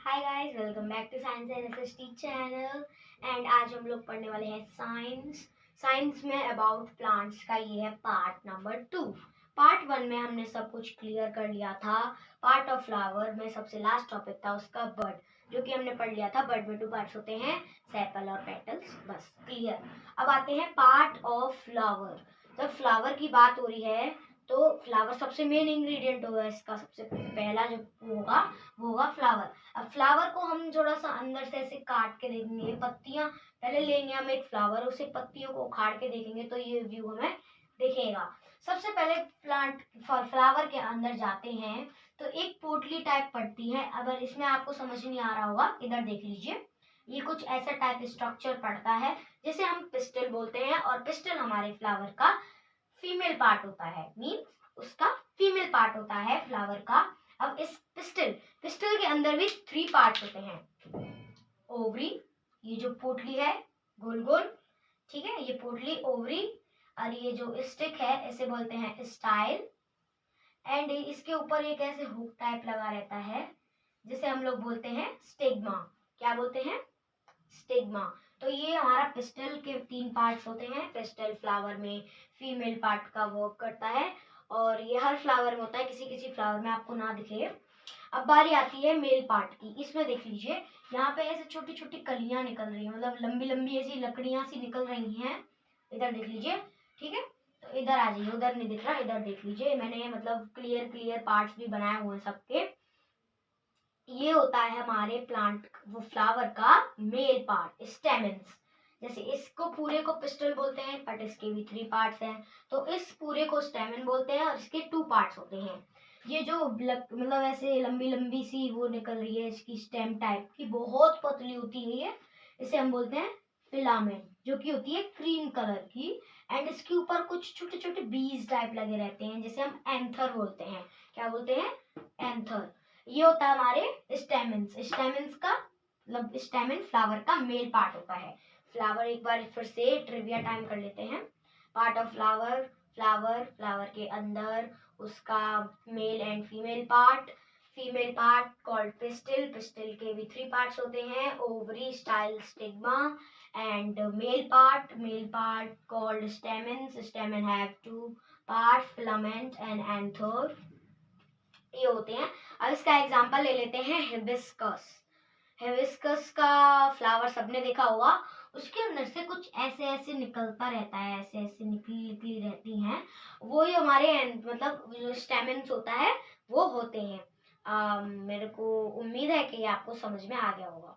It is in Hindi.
Hi guys, welcome back to science and SST channel. And आज हम लोग पढ़ने वाले हैं साइंस में अबाउट प्लांट्स का ये है पार्ट नंबर 2। पार्ट 1 में हमने सब कुछ क्लियर कर लिया था। पार्ट ऑफ फ्लावर में सबसे लास्ट टॉपिक था उसका बर्ड, जो कि हमने पढ़ लिया था। बर्ड में 2 पार्ट्स होते हैं, सेपल और पेटल्स, बस क्लियर। अब आते हैं पार्ट ऑफ फ्लावर। जब फ्लावर की बात हो रही है तो फ्लावर सबसे मेन इंग्रेडिएंट होगा इसका। सबसे पहला जो होगा वो होगा फ्लावर। अब फ्लावर को हम थोड़ा सा अंदर से ऐसे काट के देखेंगे, पत्तियां पहले लेंगे हम एक फ्लावर, उसे पत्तियों को उखाड़ के देखेंगे तो ये व्यू हमें दिखेगा। सबसे पहले प्लांट फ्लावर के अंदर जाते हैं तो एक पोटली टाइप पड़ती है। अगर इसमें आपको समझ नहीं आ रहा होगा, इधर देख लीजिए, ये कुछ ऐसा टाइप स्ट्रक्चर पड़ता है जिसे हम पिस्टल बोलते हैं। और पिस्टल हमारे फ्लावर का फीमेल पार्ट होता है, मीन्स उसका फीमेल पार्ट होता है फ्लावर का। अब इस पिस्टल के अंदर भी 3 पार्ट्स होते हैं। ओवरी, ये जो पोटली है गोल गोल, ठीक है, ये पोटली ओवरी। और ये जो स्टिक है इसे बोलते हैं स्टाइल। एंड इसके ऊपर एक ऐसे हुक टाइप लगा रहता है जिसे हम लोग बोलते हैं स्टिग्मा। क्या बोलते हैं? स्टिग्मा। तो ये हमारा पिस्टल के 3 पार्ट्स होते हैं। पिस्टल फ्लावर में फीमेल पार्ट का वर्क करता है और ये हर फ्लावर में होता है, किसी किसी फ्लावर में आपको ना दिखे। अब बारी आती है मेल पार्ट की। इसमें देख लीजिए, यहाँ पे ऐसे छोटी छोटी कलियां निकल रही हैं, मतलब लंबी लंबी ऐसी लकड़ियां सी निकल रही हैं। इधर देख लीजिए, ठीक है। तो इधर आ जाइए, उधर नहीं दिख रहा, इधर देख लीजिए, मैंने मतलब क्लियर पार्ट्स भी बनाए हुए हैं सबके। ये होता है हमारे प्लांट वो फ्लावर का मेल पार्ट, स्टेमेंस। जैसे इसको पूरे को पिस्टल बोलते हैं, बट इसके भी 3 पार्ट्स हैं, तो इस पूरे को स्टेमन बोलते हैं और इसके 2 पार्ट्स होते हैं। ये जो मतलब ऐसे लंबी लंबी सी वो निकल रही है, इसकी स्टेम टाइप की बहुत पतली होती है ये, इसे हम बोलते हैं फिलामेंट, जो कि होती है क्रीम कलर की। एंड इसके ऊपर कुछ छोटे छोटे बीज टाइप लगे रहते हैं जिसे हम एंथर बोलते हैं। क्या बोलते हैं? एंथर। ये होता है हमारे स्टेमेंस का, मतलब स्टेमन फ्लावर का मेल पार्ट होता है। फ्लावर एक बार फिर से ट्रिविया टाइम कर लेते हैं। पार्ट ऑफ फ्लावर, फ्लावर के अंदर उसका male and female part called pistol के भी 3 पार्ट्स होते हैं, ovary, style, stigma. And male part called स्टेमन have 2 parts, filament and anther, ये होते हैं। अब इसका एग्जांपल ले लेते हैं हिबिस्कस का फ्लावर सबने देखा होगा। उसके अंदर से कुछ ऐसे ऐसे निकलता रहता है, ऐसे ऐसे निकली रहती हैं, वो ही हमारे मतलब जो स्टेमेंस होता है वो होते हैं। मेरे को उम्मीद है कि आपको समझ में आ गया होगा।